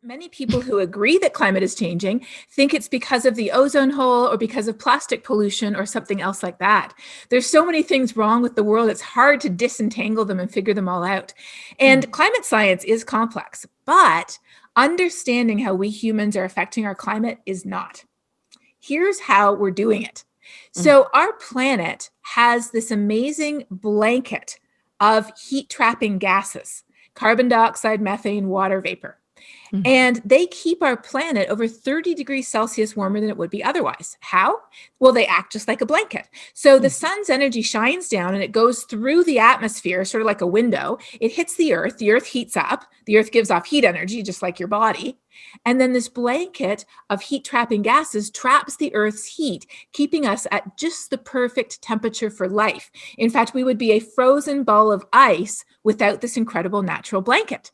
Many people who agree that climate is changing think it's because of the ozone hole or because of plastic pollution or something else like that. There's so many things wrong with the world, it's hard to disentangle them and figure them all out. And climate science is complex, but understanding how we humans are affecting our climate is not. Here's how we're doing it. So our planet has this amazing blanket of heat trapping gases, carbon dioxide, methane, water vapor. And they keep our planet over 30 degrees Celsius warmer than it would be otherwise. How? Well, they act just like a blanket. So the sun's energy shines down and it goes through the atmosphere, sort of like a window. It hits the earth heats up, the earth gives off heat energy, just like your body. And then this blanket of heat trapping gases traps the earth's heat, keeping us at just the perfect temperature for life. In fact, we would be a frozen ball of ice without this incredible natural blanket.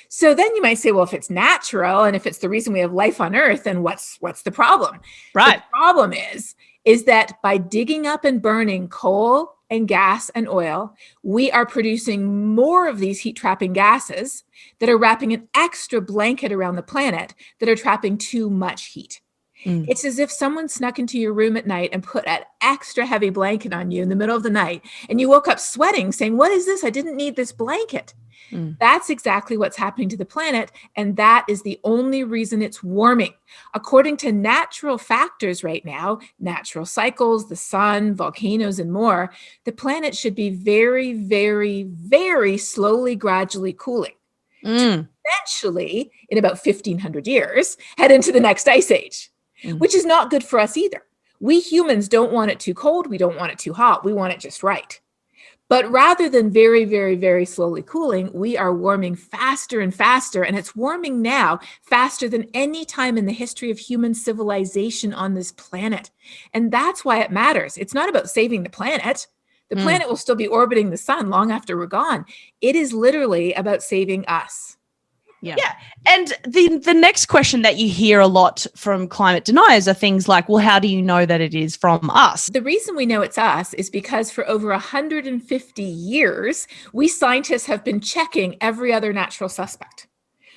So then you might say, well, if it's natural and if it's the reason we have life on Earth, then what's the problem? Right. The problem is that by digging up and burning coal and gas and oil, we are producing more of these heat trapping gases that are wrapping an extra blanket around the planet that are trapping too much heat. It's as if someone snuck into your room at night and put an extra heavy blanket on you in the middle of the night, and you woke up sweating saying, what is this? I didn't need this blanket. That's exactly what's happening to the planet, and that is the only reason it's warming. According to natural factors right now, natural cycles, the sun, volcanoes, and more, the planet should be very, very, very slowly, gradually cooling. To eventually, in about 1,500 years, head into the next ice age, which is not good for us either. We humans don't want it too cold. We don't want it too hot. We want it just right. But rather than very, very, very slowly cooling, we are warming faster and faster. And it's warming now faster than any time in the history of human civilization on this planet. And that's why it matters. It's not about saving the planet. The planet will still be orbiting the sun long after we're gone. It is literally about saving us. Yeah. And the next question that you hear a lot from climate deniers are things like, well, how do you know that it is from us? The reason we know it's us is because for over 150 years, we scientists have been checking every other natural suspect.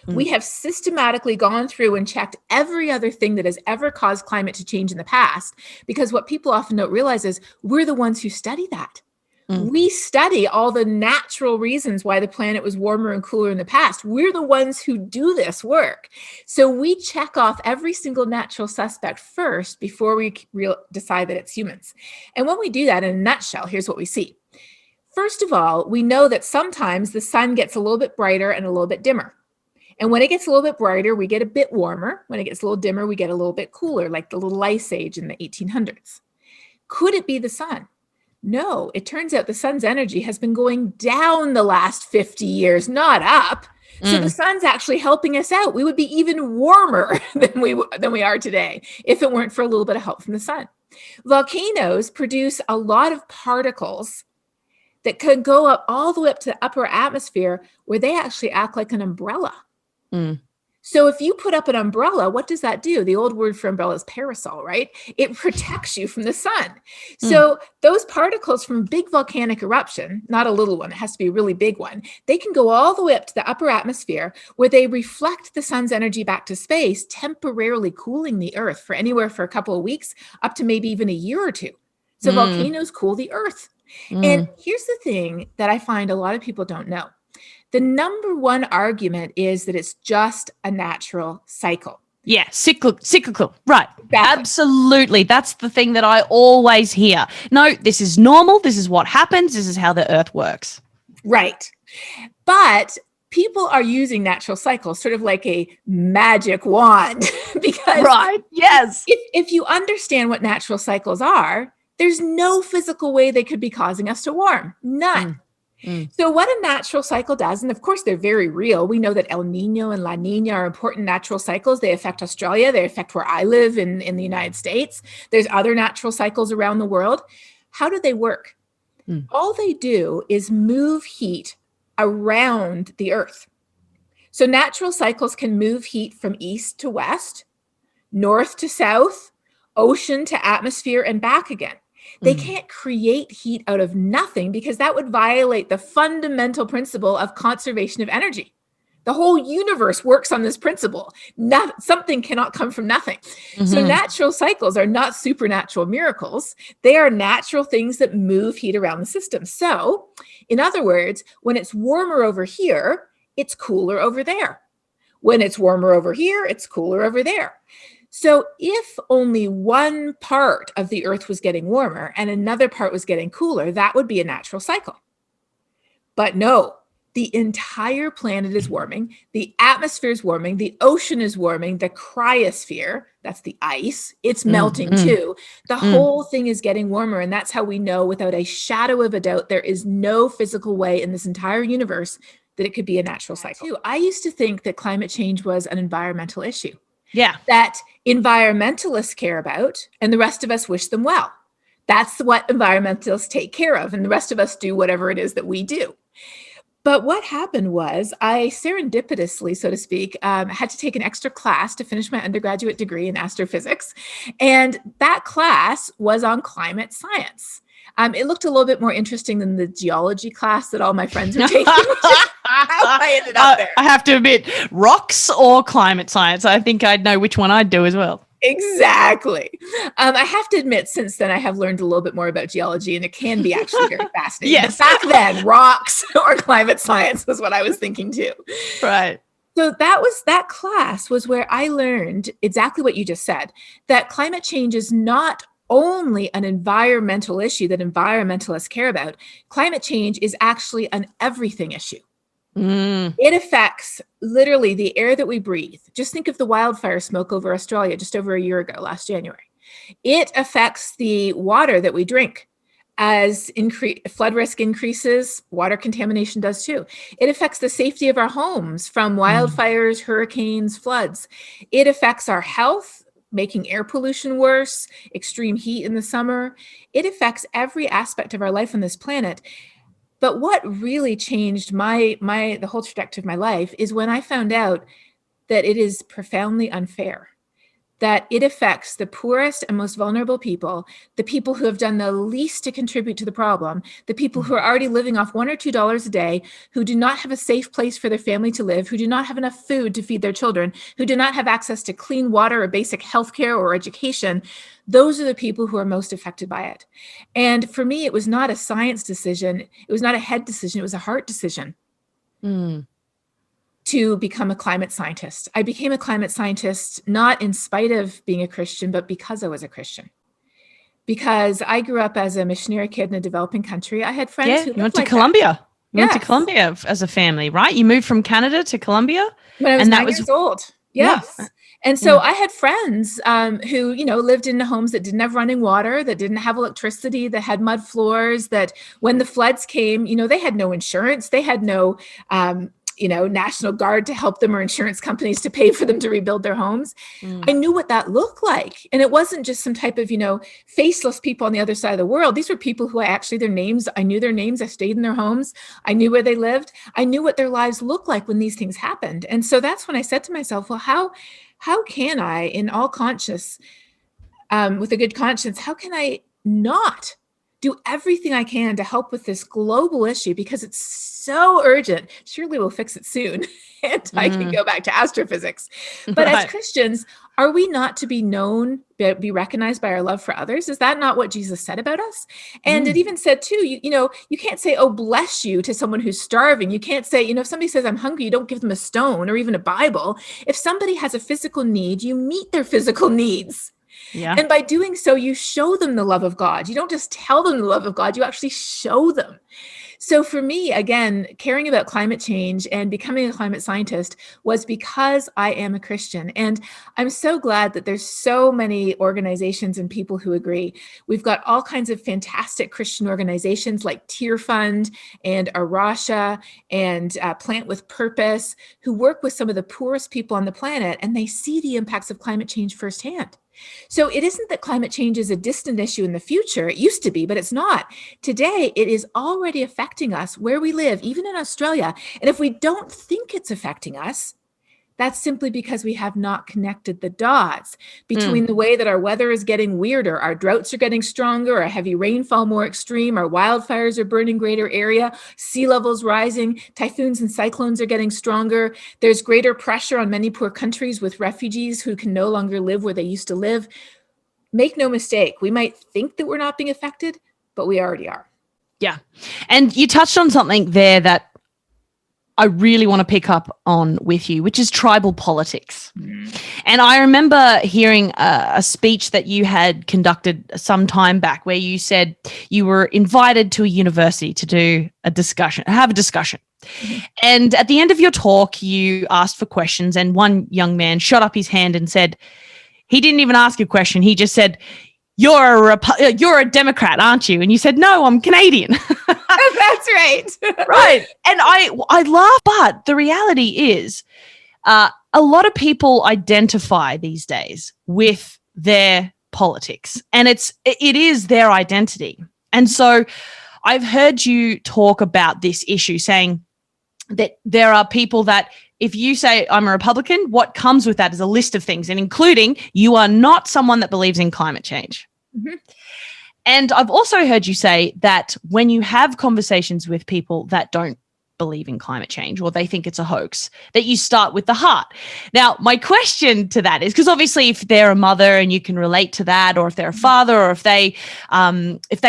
We have systematically gone through and checked every other thing that has ever caused climate to change in the past, because what people often don't realize is we're the ones who study that. We study all the natural reasons why the planet was warmer and cooler in the past. We're the ones who do this work. So we check off every single natural suspect first before we decide that it's humans. And when we do that, in a nutshell, here's what we see. First of all, we know that sometimes the sun gets a little bit brighter and a little bit dimmer. And when it gets a little bit brighter, we get a bit warmer. When it gets a little dimmer, we get a little bit cooler, like the little ice age in the 1800s. Could it be the sun? No, it turns out the sun's energy has been going down the last 50 years, not up. So the sun's actually helping us out. We would be even warmer than we are today if it weren't for a little bit of help from the sun. Volcanoes produce a lot of particles that could go up all the way up to the upper atmosphere, where they actually act like an umbrella. So if you put up an umbrella, what does that do? The old word for umbrella is parasol, right? It protects you from the sun. So those particles from a big volcanic eruption, not a little one, it has to be a really big one, they can go all the way up to the upper atmosphere, where they reflect the sun's energy back to space, temporarily cooling the earth for anywhere for a couple of weeks, up to maybe even a year or two. So volcanoes cool the earth. And here's the thing that I find a lot of people don't know. The number one argument is that it's just a natural cycle. Yeah, cyclical. Right. Exactly. Absolutely. That's the thing that I always hear. No, this is normal. This is what happens. This is how the earth works. Right. But people are using natural cycles sort of like a magic wand because right. Yes. If you understand what natural cycles are, there's no physical way they could be causing us to warm. None. So what a natural cycle does, and of course they're very real. We know that El Nino and La Nina are important natural cycles. They affect Australia. They affect where I live in the United States. There's other natural cycles around the world. How do they work? All they do is move heat around the earth. So natural cycles can move heat from east to west, north to south, ocean to atmosphere, and back again. They can't create heat out of nothing, because that would violate the fundamental principle of conservation of energy, The whole universe works on this principle. Something cannot come from nothing. So natural cycles are not supernatural miracles. They are natural things that move heat around the system. So, in other words, when it's warmer over here, it's cooler over there. When it's warmer over here, it's cooler over there. So if only one part of the Earth was getting warmer and another part was getting cooler, that would be a natural cycle. But no, the entire planet is warming. The atmosphere is warming. The ocean is warming. The cryosphere, that's the ice, it's melting too. The whole thing is getting warmer. And that's how we know without a shadow of a doubt, there is no physical way in this entire universe that it could be a natural cycle. I used to think that climate change was an environmental issue. Yeah. That environmentalists care about, and the rest of us wish them well. That's what environmentalists take care of, and the rest of us do whatever it is that we do. But what happened was I serendipitously, so to speak, had to take an extra class to finish my undergraduate degree in astrophysics. And that class was on climate science. It looked a little bit more interesting than the geology class that all my friends were taking. How I ended up there. I have to admit, rocks or climate science. I think I'd know which one I'd do as well. Exactly. I have to admit, since then, I have learned a little bit more about geology, and it can be actually very fascinating. Yes. But back then, rocks or climate science was what I was thinking too. Right. So that class was where I learned exactly what you just said, that climate change is not only an environmental issue that environmentalists care about. Climate change is actually an everything issue. It affects literally the air that we breathe. Just think of the wildfire smoke over Australia just over a year ago, last January. It affects the water that we drink. As flood risk increases, water contamination does too. It affects the safety of our homes from wildfires, hurricanes, floods. It affects our health, making air pollution worse, extreme heat in the summer. It affects every aspect of our life on this planet. But what really changed the whole trajectory of my life is when I found out that it is profoundly unfair, that it affects the poorest and most vulnerable people, the people who have done the least to contribute to the problem, the people who are already living off $1 or $2 a day, who do not have a safe place for their family to live, who do not have enough food to feed their children, who do not have access to clean water or basic healthcare or education. Those are the people who are most affected by it. And for me, it was not a science decision. It was not a head decision. It was a heart decision. To become a climate scientist. I became a climate scientist not in spite of being a Christian, but because I was a Christian. Because I grew up as a missionary kid in a developing country. I had friends who went to Colombia. You went to Colombia as a family, right? You moved from Canada to Colombia when I was 9 years old. Yes. Yeah. And so I had friends who, lived in homes that didn't have running water, that didn't have electricity, that had mud floors, that when the floods came, they had no insurance. They had no National Guard to help them or insurance companies to pay for them to rebuild their homes. I knew what that looked like. And it wasn't just some type of, faceless people on the other side of the world. These were people who I knew their names. I stayed in their homes. I knew where they lived. I knew what their lives looked like when these things happened. And so that's when I said to myself, well, how can I, in all conscience, with a good conscience, how can I not do everything I can to help with this global issue, because it's so urgent. Surely we'll fix it soon. And I can go back to astrophysics. But as Christians, are we not to be known, be recognized by our love for others? Is that not what Jesus said about us? And it even said too, you can't say, oh, bless you to someone who's starving. You can't say, if somebody says I'm hungry, you don't give them a stone or even a Bible. If somebody has a physical need, you meet their physical needs. Yeah. And by doing so, you show them the love of God. You don't just tell them the love of God, you actually show them. So for me, again, caring about climate change and becoming a climate scientist was because I am a Christian. And I'm so glad that there's so many organizations and people who agree. We've got all kinds of fantastic Christian organizations like Tear Fund and Arasha and Plant with Purpose, who work with some of the poorest people on the planet, and they see the impacts of climate change firsthand. So it isn't that climate change is a distant issue in the future. It used to be, but it's not. Today, it is already affecting us where we live, even in Australia. And if we don't think it's affecting us, That's simply because we have not connected the dots between the way that our weather is getting weirder, our droughts are getting stronger, our heavy rainfall more extreme, our wildfires are burning greater area, sea levels rising, typhoons and cyclones are getting stronger. There's greater pressure on many poor countries with refugees who can no longer live where they used to live. Make no mistake, we might think that we're not being affected, but we already are. Yeah. And you touched on something there that I really want to pick up on with you, which is tribal politics. And I remember hearing a speech that you had conducted some time back where you said you were invited to a university to do a discussion, have a discussion. And at the end of your talk, you asked for questions, and one young man shot up his hand and said, he didn't even ask a question. He just said, you're a Democrat, aren't you? And you said, no, I'm Canadian. That's right. Right. And I laugh, but the reality is a lot of people identify these days with their politics, and it is their identity. And so I've heard you talk about this issue, saying that there are people that if you say I'm a Republican, what comes with that is a list of things, and including you are not someone that believes in climate change. Mm-hmm. And I've also heard you say that when you have conversations with people that don't believe in climate change or they think it's a hoax, that you start with the heart. Now, my question to that is, because obviously if they're a mother and you can relate to that, or if they're a father, or if they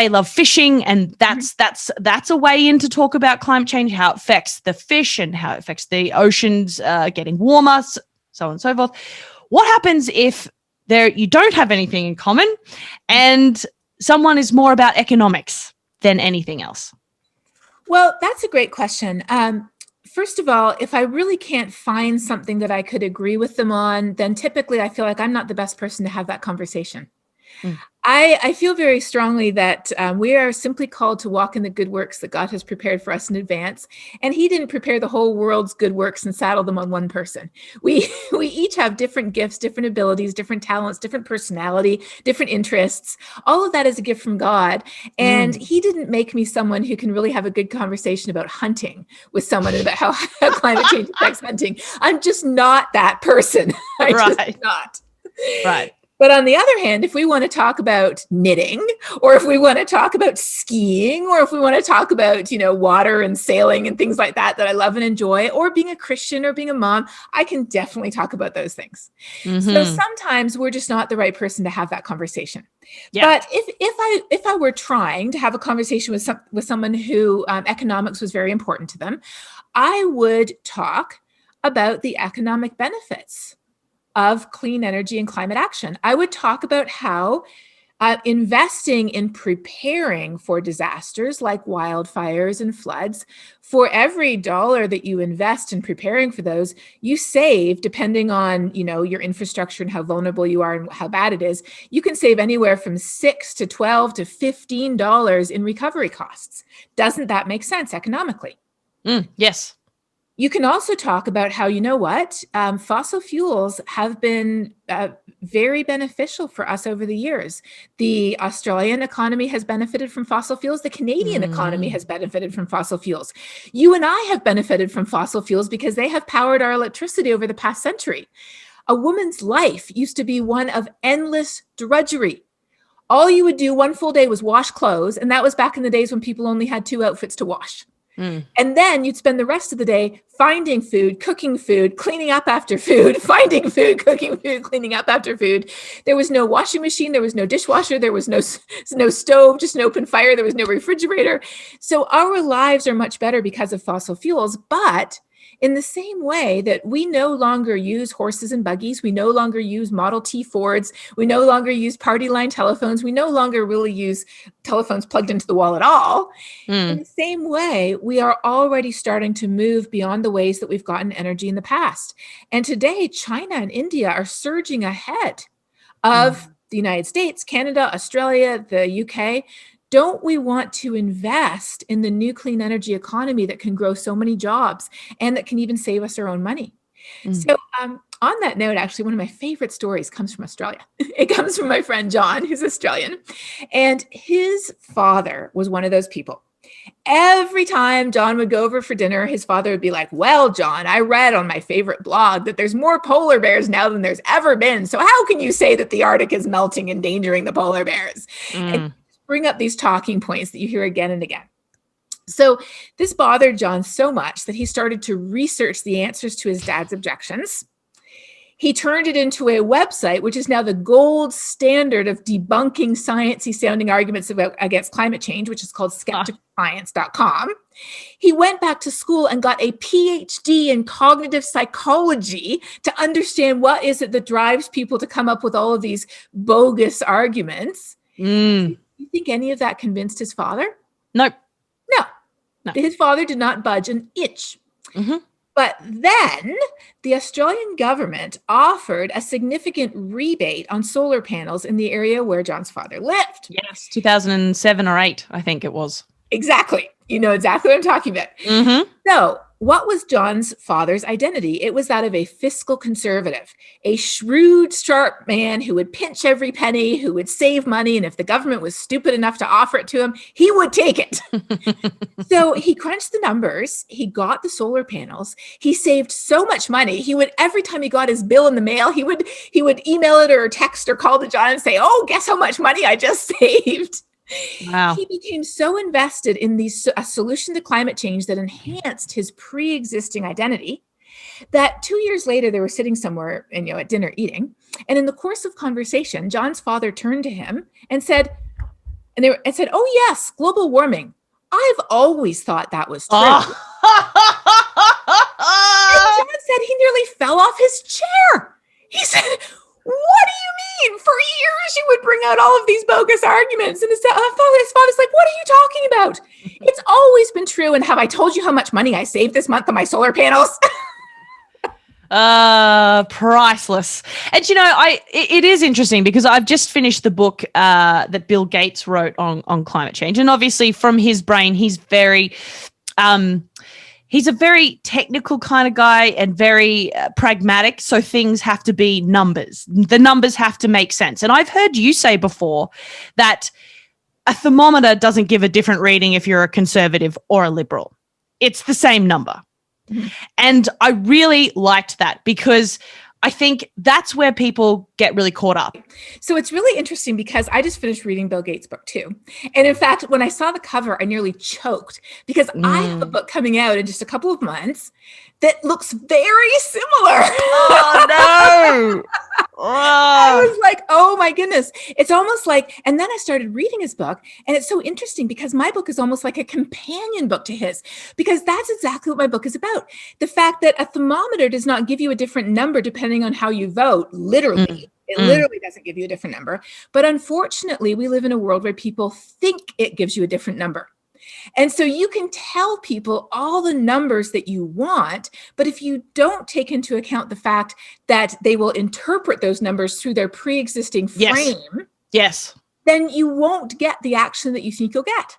love fishing, and that's a way in to talk about climate change, how it affects the fish and how it affects the oceans getting warmer, so on and so forth. What happens if you don't have anything in common and someone is more about economics than anything else? Well, that's a great question. First of all, if I really can't find something that I could agree with them on, then typically I feel like I'm not the best person to have that conversation. I feel very strongly that we are simply called to walk in the good works that God has prepared for us in advance. And he didn't prepare the whole world's good works and saddle them on one person. We each have different gifts, different abilities, different talents, different personality, different interests. All of that is a gift from God. And he didn't make me someone who can really have a good conversation about hunting with someone about how climate change affects hunting. I'm just not that person. I'm just not. Right. But on the other hand, if we want to talk about knitting, or if we want to talk about skiing, or if we want to talk about, water and sailing and things like that I love and enjoy, or being a Christian or being a mom, I can definitely talk about those things. Mm-hmm. So sometimes we're just not the right person to have that conversation. Yeah. But if I were trying to have a conversation with someone who economics was very important to them, I would talk about the economic benefits of clean energy and climate action. I would talk about how investing in preparing for disasters like wildfires and floods, for every dollar that you invest in preparing for those, you save, depending on your infrastructure and how vulnerable you are and how bad it is, you can save anywhere from $6 to $12 to $15 in recovery costs. Doesn't that make sense economically? Yes. You can also talk about how, fossil fuels have been very beneficial for us over the years. The Australian economy has benefited from fossil fuels. The Canadian economy has benefited from fossil fuels. You and I have benefited from fossil fuels because they have powered our electricity over the past century. A woman's life used to be one of endless drudgery. All you would do one full day was wash clothes, and that was back in the days when people only had 2 outfits to wash. And then you'd spend the rest of the day finding food, cooking food, cleaning up after food, finding food, cooking food, cleaning up after food. There was no washing machine. There was no dishwasher. There was no stove, just an open fire. There was no refrigerator. So our lives are much better because of fossil fuels. But in the same way that we no longer use horses and buggies, we no longer use Model T Fords, we no longer use party line telephones, we no longer really use telephones plugged into the wall at all. In the same way, we are already starting to move beyond the ways that we've gotten energy in the past. And today, China and India are surging ahead of the United States, Canada, Australia, the UK. Don't we want to invest in the new clean energy economy that can grow so many jobs and that can even save us our own money? So on that note, actually, one of my favorite stories comes from Australia. It comes from my friend John, who's Australian. And his father was one of those people. Every time John would go over for dinner, his father would be like, well, John, I read on my favorite blog that there's more polar bears now than there's ever been. So how can you say that the Arctic is melting, endangering the polar bears? And bring up these talking points that you hear again and again. So this bothered John so much that he started to research the answers to his dad's objections. He turned it into a website, which is now the gold standard of debunking sciencey sounding arguments against climate change, which is called skepticalscience.com. He went back to school and got a PhD in cognitive psychology to understand what is it that drives people to come up with all of these bogus arguments. Do you think any of that convinced his father? Nope. No. His father did not budge an inch. But then the Australian government offered a significant rebate on solar panels in the area where John's father lived. Yes, 2007 or 8, I think it was. Exactly. You know exactly what I'm talking about. So what was John's father's identity? It was that of a fiscal conservative, a shrewd, sharp man who would pinch every penny, who would save money. And if the government was stupid enough to offer it to him, he would take it. So he crunched the numbers. He got the solar panels. He saved so much money. He would, every time he got his bill in the mail, he would email it or text or call to John and say, oh, guess how much money I just saved. Wow. He became so invested in a solution to climate change that enhanced his pre-existing identity that 2 years later, they were sitting somewhere at dinner eating. And in the course of conversation, John's father turned to him and said, oh, yes, global warming. I've always thought that was true. And John said he nearly fell off his chair. He said, what do you mean? For years you would bring out all of these bogus arguments. And his father's like, what are you talking about? It's always been true. And have I told you how much money I saved this month on my solar panels? Priceless. And it is interesting because I've just finished the book that Bill Gates wrote on climate change. And obviously from his brain, he's a very technical kind of guy and very pragmatic. So things have to be numbers. The numbers have to make sense. And I've heard you say before that a thermometer doesn't give a different reading if you're a conservative or a liberal. It's the same number. And I really liked that because I think that's where people get really caught up. So it's really interesting because I just finished reading Bill Gates' book too. And in fact, when I saw the cover, I nearly choked because I have a book coming out in just a couple of months that looks very similar. Oh, no. I was like, oh my goodness. It's almost like, and then I started reading his book and it's so interesting because my book is almost like a companion book to his, because that's exactly what my book is about. The fact that a thermometer does not give you a different number depending on how you vote, literally. It literally doesn't give you a different number. But unfortunately, we live in a world where people think it gives you a different number. And so you can tell people all the numbers that you want, but if you don't take into account the fact that they will interpret those numbers through their pre-existing frame, then you won't get the action that you think you'll get.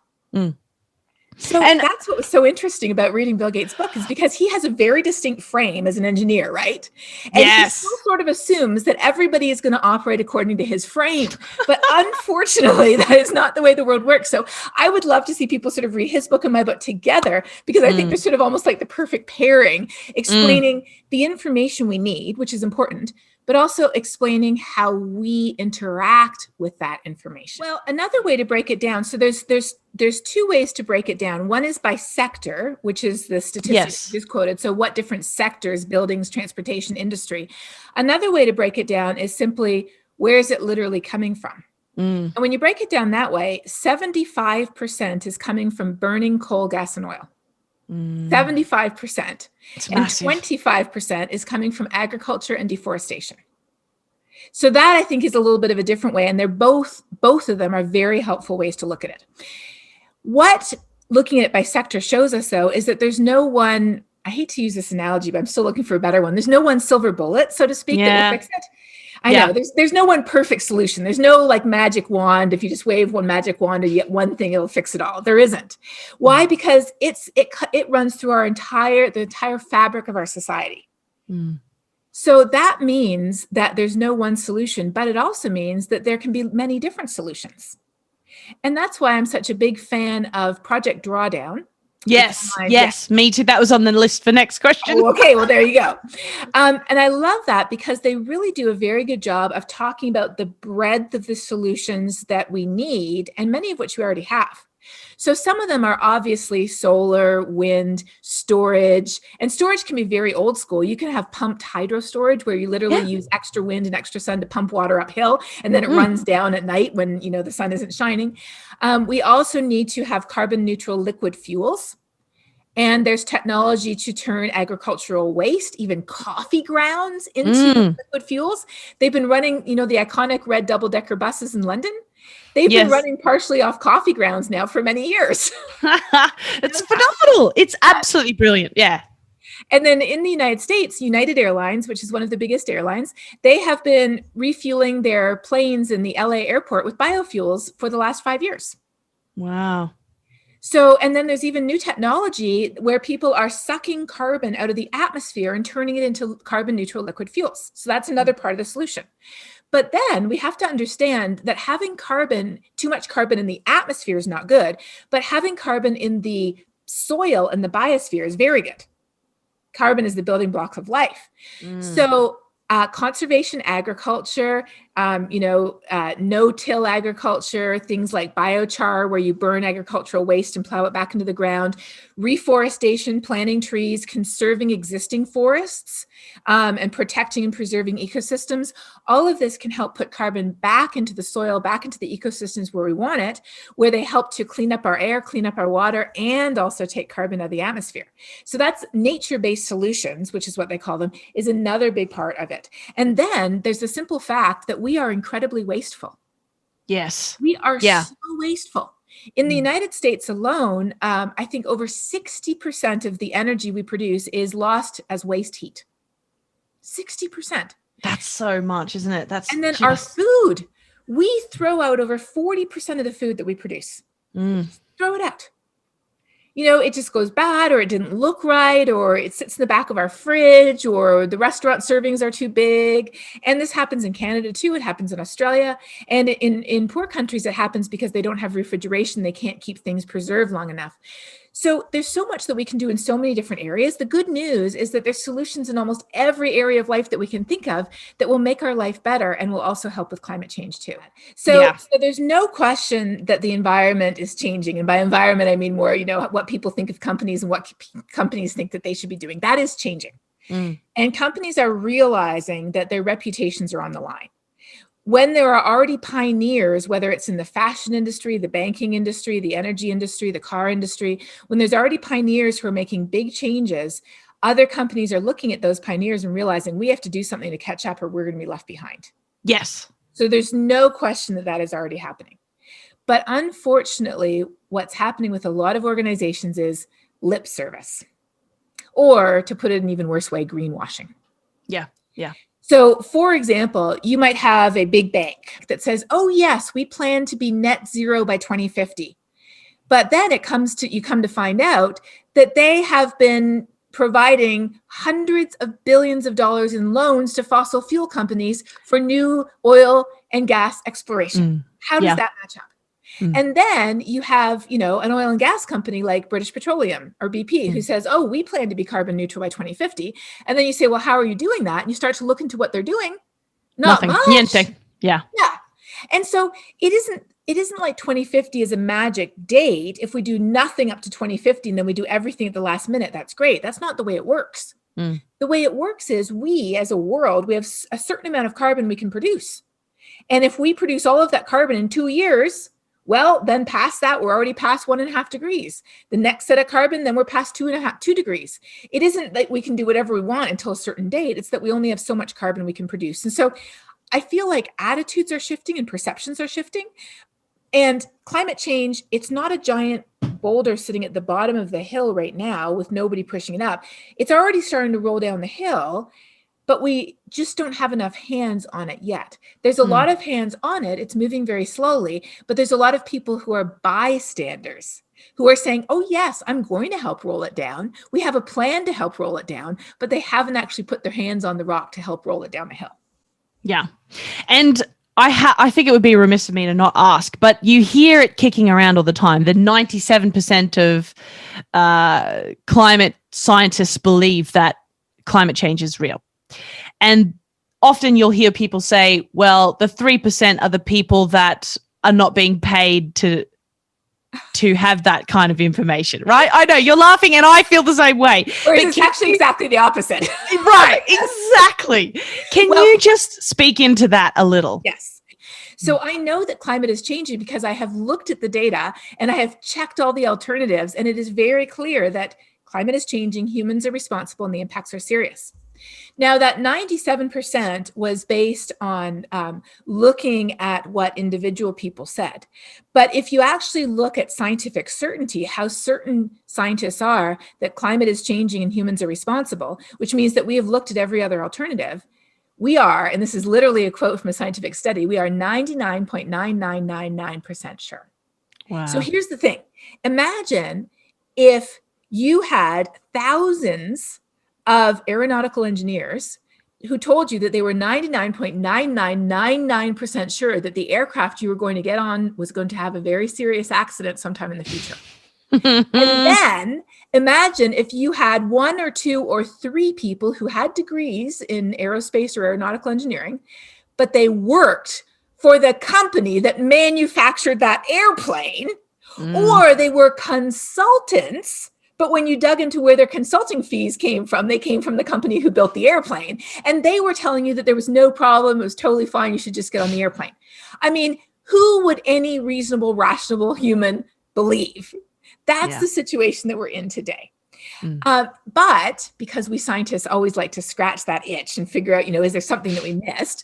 So that's what was so interesting about reading Bill Gates' book is because he has a very distinct frame as an engineer, right? And he still sort of assumes that everybody is going to operate according to his frame. But unfortunately, that is not the way the world works. So I would love to see people sort of read his book and my book together because I think they're sort of almost like the perfect pairing, explaining the information we need, which is important, but also explaining how we interact with that information. Well, another way to break it down, so there's two ways to break it down. One is by sector, which is the statistics you just quoted. So what different sectors, buildings, transportation, industry. Another way to break it down is simply, where is it literally coming from? And when you break it down that way, 75% is coming from burning coal, gas, and oil. 75%. And 25% is coming from agriculture and deforestation. So that I think is a little bit of a different way. And they're both of them are very helpful ways to look at it. What looking at it by sector shows us though, is that there's no one, I hate to use this analogy, but I'm still looking for a better one. There's no one silver bullet, so to speak, that will fix it. I know there's no one perfect solution. There's no like magic wand. If you just wave one magic wand and you get one thing, it'll fix it all. There isn't. Why? Because it runs through the entire fabric of our society. So that means that there's no one solution, but it also means that there can be many different solutions. And that's why I'm such a big fan of Project Drawdown. Yes, me too. That was on the list for next question. Oh, okay, well, there you go. And I love that because they really do a very good job of talking about the breadth of the solutions that we need, and many of which we already have. So some of them are obviously solar, wind, storage, and storage can be very old school. You can have pumped hydro storage where you literally use extra wind and extra sun to pump water uphill, and then it runs down at night when the sun isn't shining. We also need to have carbon neutral liquid fuels. And there's technology to turn agricultural waste, even coffee grounds, into liquid fuels. They've been running, the iconic red double-decker buses in London. They've been running partially off coffee grounds now for many years. It's phenomenal. It's absolutely brilliant. Yeah. And then in the United States, United Airlines, which is one of the biggest airlines, they have been refueling their planes in the LA airport with biofuels for the last 5 years. Wow. So, and then there's even new technology where people are sucking carbon out of the atmosphere and turning it into carbon neutral liquid fuels. So that's another part of the solution. But then we have to understand that having too much carbon in the atmosphere is not good, but having carbon in the soil and the biosphere is very good. Carbon is the building block of life. So conservation agriculture, no-till agriculture, things like biochar, where you burn agricultural waste and plow it back into the ground, reforestation, planting trees, conserving existing forests, and protecting and preserving ecosystems. All of this can help put carbon back into the soil, back into the ecosystems where we want it, where they help to clean up our air, clean up our water, and also take carbon out of the atmosphere. So that's nature-based solutions, which is what they call them, is another big part of it. And then there's the simple fact that we are incredibly wasteful. Yes. We are so wasteful. In the United States alone, I think over 60% of the energy we produce is lost as waste heat. 60%. That's so much, isn't it? And then our food, we throw out over 40% of the food that we produce. Throw it out. It just goes bad, or it didn't look right, or it sits in the back of our fridge, or the restaurant servings are too big. And this happens in Canada too. It happens in Australia. And in poor countries, it happens because they don't have refrigeration. They can't keep things preserved long enough. So there's so much that we can do in so many different areas. The good news is that there's solutions in almost every area of life that we can think of that will make our life better and will also help with climate change too. So there's no question that the environment is changing. And by environment, I mean more, what people think of companies and what companies think that they should be doing. That is changing. And companies are realizing that their reputations are on the line. When there are already pioneers, whether it's in the fashion industry, the banking industry, the energy industry, the car industry, when there's already pioneers who are making big changes, other companies are looking at those pioneers and realizing we have to do something to catch up or we're going to be left behind. Yes. So there's no question that is already happening. But unfortunately, what's happening with a lot of organizations is lip service, or to put it in an even worse way, greenwashing. Yeah. So, for example, you might have a big bank that says, oh, yes, we plan to be net zero by 2050. But then you come to find out that they have been providing hundreds of billions of dollars in loans to fossil fuel companies for new oil and gas exploration. How does that match up? And then you have, an oil and gas company like British Petroleum or BP who says, oh, we plan to be carbon neutral by 2050. And then you say, well, how are you doing that? And you start to look into what they're doing. Nothing. Niente. Yeah. And so it isn't like 2050 is a magic date. If we do nothing up to 2050 and then we do everything at the last minute, that's great. That's not the way it works. The way it works is we as a world, we have a certain amount of carbon we can produce. And if we produce all of that carbon in 2 years, well, then past that, we're already past 1.5 degrees. The next set of carbon, then we're past 2 degrees. It isn't like we can do whatever we want until a certain date. It's that we only have so much carbon we can produce. And so I feel like attitudes are shifting and perceptions are shifting. And climate change, it's not a giant boulder sitting at the bottom of the hill right now with nobody pushing it up. It's already starting to roll down the hill, but we just don't have enough hands on it yet. There's a lot of hands on it. It's moving very slowly, but there's a lot of people who are bystanders who are saying, oh, yes, I'm going to help roll it down. We have a plan to help roll it down, but they haven't actually put their hands on the rock to help roll it down the hill. Yeah. And I think it would be remiss of me to not ask, but you hear it kicking around all the time. The 97% of climate scientists believe that climate change is real. And often you'll hear people say, well, the 3% are the people that are not being paid to have that kind of information, right? I know you're laughing and I feel the same way. Whereas it's actually exactly the opposite. Right, exactly. Can you just speak into that a little? Yes. So I know that climate is changing because I have looked at the data and I have checked all the alternatives, and it is very clear that climate is changing, humans are responsible, and the impacts are serious. Now, that 97% was based on looking at what individual people said. But if you actually look at scientific certainty, how certain scientists are that climate is changing and humans are responsible, which means that we have looked at every other alternative, we are, and this is literally a quote from a scientific study, we are 99.9999% sure. Wow. So here's the thing. Imagine if you had thousands of aeronautical engineers who told you that they were 99.9999% sure that the aircraft you were going to get on was going to have a very serious accident sometime in the future. And then imagine if you had 1 or 2 or 3 people who had degrees in aerospace or aeronautical engineering, but they worked for the company that manufactured that airplane, or they were consultants. But when you dug into where their consulting fees came from, they came from the company who built the airplane. And they were telling you that there was no problem. It was totally fine. You should just get on the airplane. I mean, who would any reasonable, rational human believe? That's the situation that we're in today. But because we scientists always like to scratch that itch and figure out, is there something that we missed?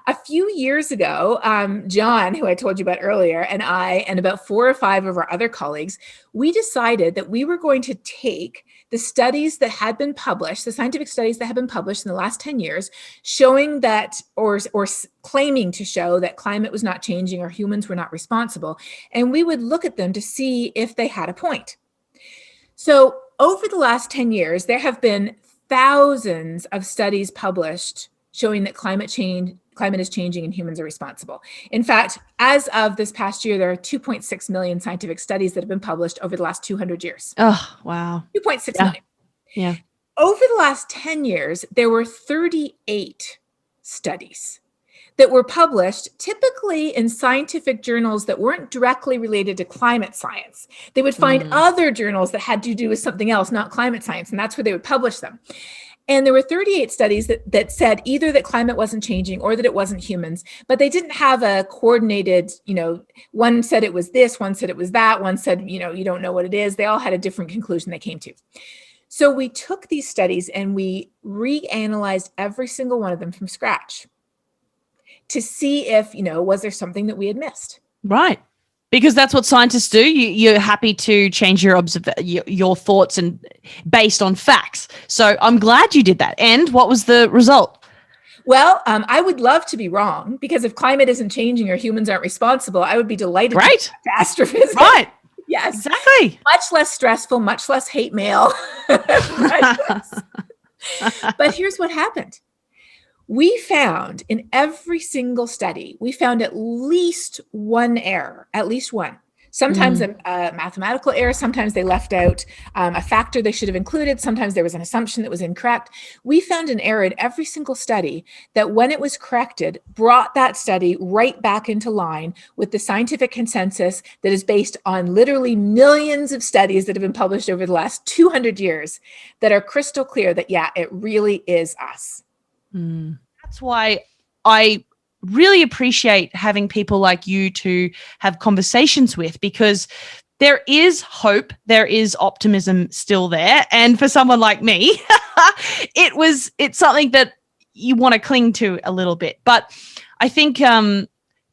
A few years ago, John, who I told you about earlier, and I, and about 4 or 5 of our other colleagues, we decided that we were going to take the studies that had been published, the scientific studies that had been published in the last 10 years, showing that, or claiming to show that climate was not changing or humans were not responsible. And we would look at them to see if they had a point. So over the last 10 years, there have been thousands of studies published showing that climate is changing and humans are responsible. In fact, as of this past year, there are 2.6 million scientific studies that have been published over the last 200 years. Oh, wow. 2.6 million. Yeah. Over the last 10 years, there were 38 studies that were published typically in scientific journals that weren't directly related to climate science. They would find other journals that had to do with something else, not climate science, and that's where they would publish them. And there were 38 studies that said either that climate wasn't changing or that it wasn't humans, but they didn't have a coordinated, one said it was this, one said it was that, one said, you don't know what it is. They all had a different conclusion they came to. So we took these studies and we reanalyzed every single one of them from scratch to see if, was there something that we had missed? Right. Because that's what scientists do. You're happy to change your thoughts and based on facts. So I'm glad you did that. And what was the result? Well, I would love to be wrong, because if climate isn't changing or humans aren't responsible, I would be delighted. Right. To be astrophysics. Right. Yes. Exactly. Much less stressful, much less hate mail. But here's what happened. We found in every single study, we found at least one error, at least one. Sometimes a mathematical error, sometimes they left out a factor they should have included, sometimes there was an assumption that was incorrect. We found an error in every single study that, when it was corrected, brought that study right back into line with the scientific consensus that is based on literally millions of studies that have been published over the last 200 years that are crystal clear that, it really is us. That's why I really appreciate having people like you to have conversations with, because there is hope, there is optimism still there. And for someone like me, it's something that you want to cling to a little bit. But I think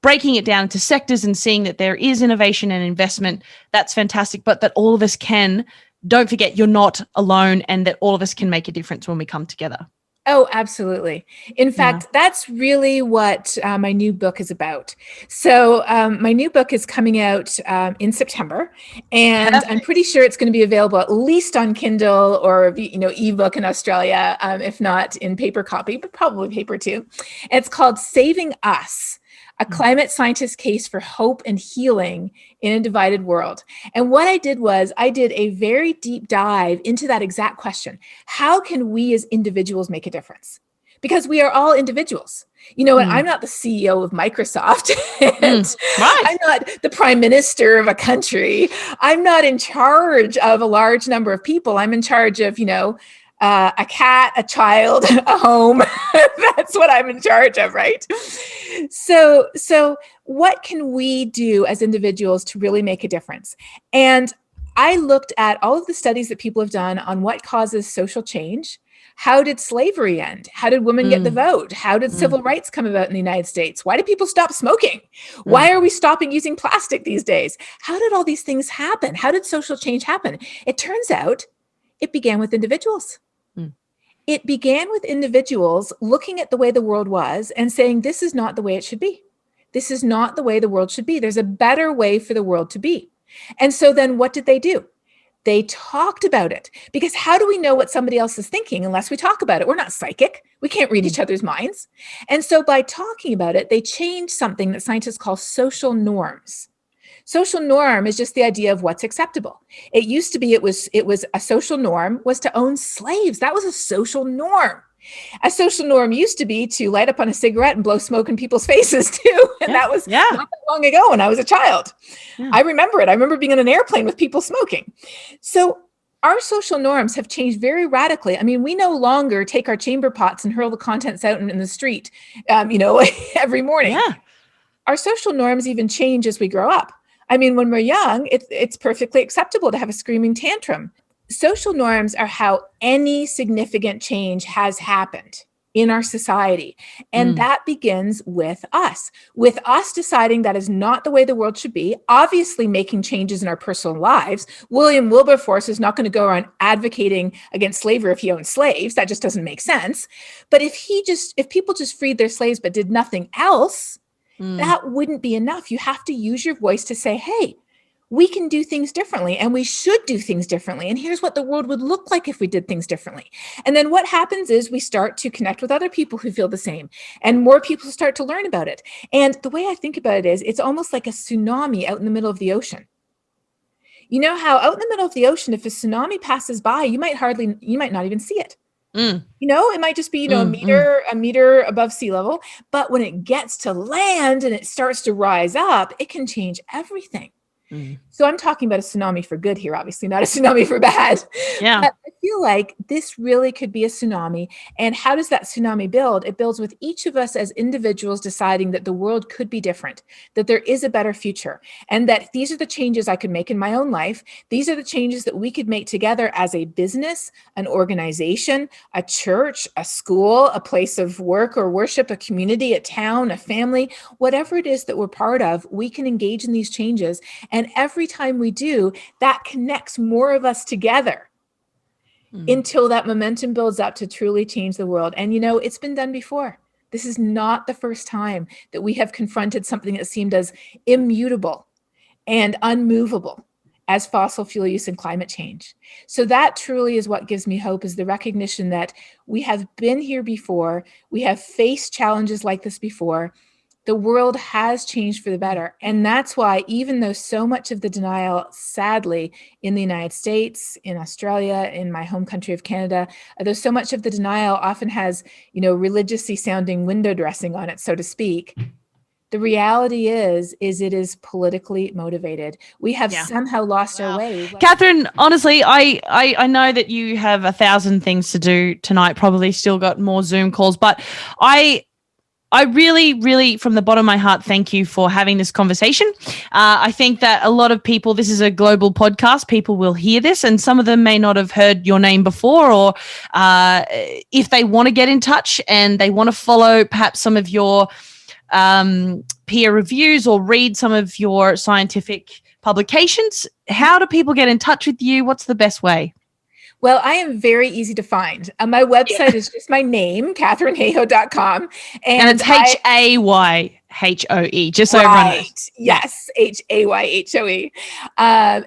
breaking it down into sectors and seeing that there is innovation and investment, that's fantastic. But that all of us don't forget, you're not alone, and that all of us can make a difference when we come together. Oh, absolutely. In fact, that's really what my new book is about. So my new book is coming out in September, and I'm pretty sure it's going to be available at least on Kindle or, ebook in Australia, if not in paper copy, but probably paper too. And it's called Saving Us. a climate scientist case for hope and healing in a divided world. And what I did was I did a very deep dive into that exact question. How can we as individuals make a difference? Because we are all individuals. You know, and I'm not the CEO of Microsoft. And Right. I'm not the prime minister of a country. I'm not in charge of a large number of people. I'm in charge of, a cat, a child, a home. That's what I'm in charge of, right? So what can we do as individuals to really make a difference? And I looked at all of the studies that people have done on what causes social change. How did slavery end? How did women get the vote? How did civil rights come about in the United States? Why did people stop smoking? Why are we stopping using plastic these days? How did all these things happen? How did social change happen? It turns out it began with individuals. It began with individuals looking at the way the world was and saying, this is not the way it should be. This is not the way the world should be. There's a better way for the world to be. And so then what did they do? They talked about it, because how do we know what somebody else is thinking unless we talk about it? We're not psychic. We can't read each other's minds. And so by talking about it, they changed something that scientists call social norms. Social norm is just the idea of what's acceptable. It used to be, it was a social norm was to own slaves. That was a social norm. A social norm used to be to light up on a cigarette and blow smoke in people's faces too. And that was not that long ago when I was a child. I remember it. I remember being on an airplane with people smoking. So our social norms have changed very radically. I mean, we no longer take our chamber pots and hurl the contents out in the street, every morning. Yeah. Our social norms even change as we grow up. I mean, when we're young, it's perfectly acceptable to have a screaming tantrum. Social norms are how any significant change has happened in our society. And that begins with us deciding that is not the way the world should be, obviously making changes in our personal lives. William Wilberforce is not going to go around advocating against slavery if he owned slaves. That just doesn't make sense. But if people just freed their slaves but did nothing else, that wouldn't be enough. You have to use your voice to say, hey, we can do things differently and we should do things differently. And here's what the world would look like if we did things differently. And then what happens is we start to connect with other people who feel the same, and more people start to learn about it. And the way I think about it is it's almost like a tsunami out in the middle of the ocean. You know how out in the middle of the ocean, if a tsunami passes by, you might not even see it. It might just be, a meter above sea level. But when it gets to land and it starts to rise up, it can change everything. So I'm talking about a tsunami for good here, obviously, not a tsunami for bad. Yeah. But I feel like this really could be a tsunami. And how does that tsunami build? It builds with each of us as individuals deciding that the world could be different, that there is a better future, and that these are the changes I could make in my own life. These are the changes that we could make together as a business, an organization, a church, a school, a place of work or worship, a community, a town, a family, whatever it is that we're part of, we can engage in these changes. And every time we do, that connects more of us together until that momentum builds up to truly change the world. And, it's been done before. This is not the first time that we have confronted something that seemed as immutable and unmovable as fossil fuel use and climate change. So that truly is what gives me hope, is the recognition that we have been here before. We have faced challenges like this before. The world has changed for the better. And that's why, even though so much of the denial, sadly, in the United States, in Australia, in my home country of Canada, though so much of the denial often has, religiously sounding window dressing on it, so to speak, the reality is it is politically motivated. We have somehow lost our way. Katharine, honestly, I know that you have 1,000 things to do tonight, probably still got more Zoom calls, but I really, really, from the bottom of my heart, thank you for having this conversation. I think that a lot of people, this is a global podcast, people will hear this, and some of them may not have heard your name before, or if they want to get in touch and they want to follow perhaps some of your peer reviews or read some of your scientific publications, how do people get in touch with you? What's the best way? Well, I am very easy to find. My website is just my name, KatharineHayhoe.com. And it's Hayhoe, just so everyone knows. Yes, Hayhoe. I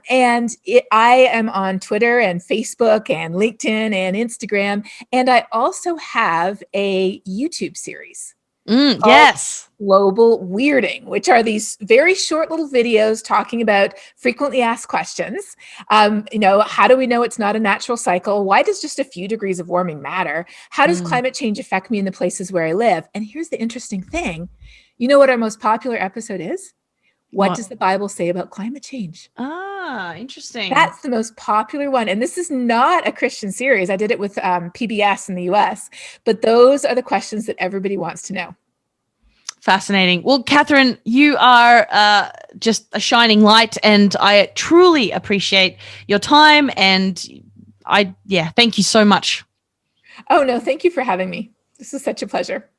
am on Twitter and Facebook and LinkedIn and Instagram. And I also have a YouTube series. Yes. Global weirding, which are these very short little videos talking about frequently asked questions. How do we know it's not a natural cycle? Why does just a few degrees of warming matter? How does climate change affect me in the places where I live? And here's the interesting thing. You know what our most popular episode is? What does the Bible say about climate change? Interesting. That's the most popular one. And this is not a Christian series. I did it with PBS in the US, but those are the questions that everybody wants to know. Fascinating. Well, Katharine, you are just a shining light, and I truly appreciate your time. And thank you so much. Oh, no, thank you for having me. This is such a pleasure.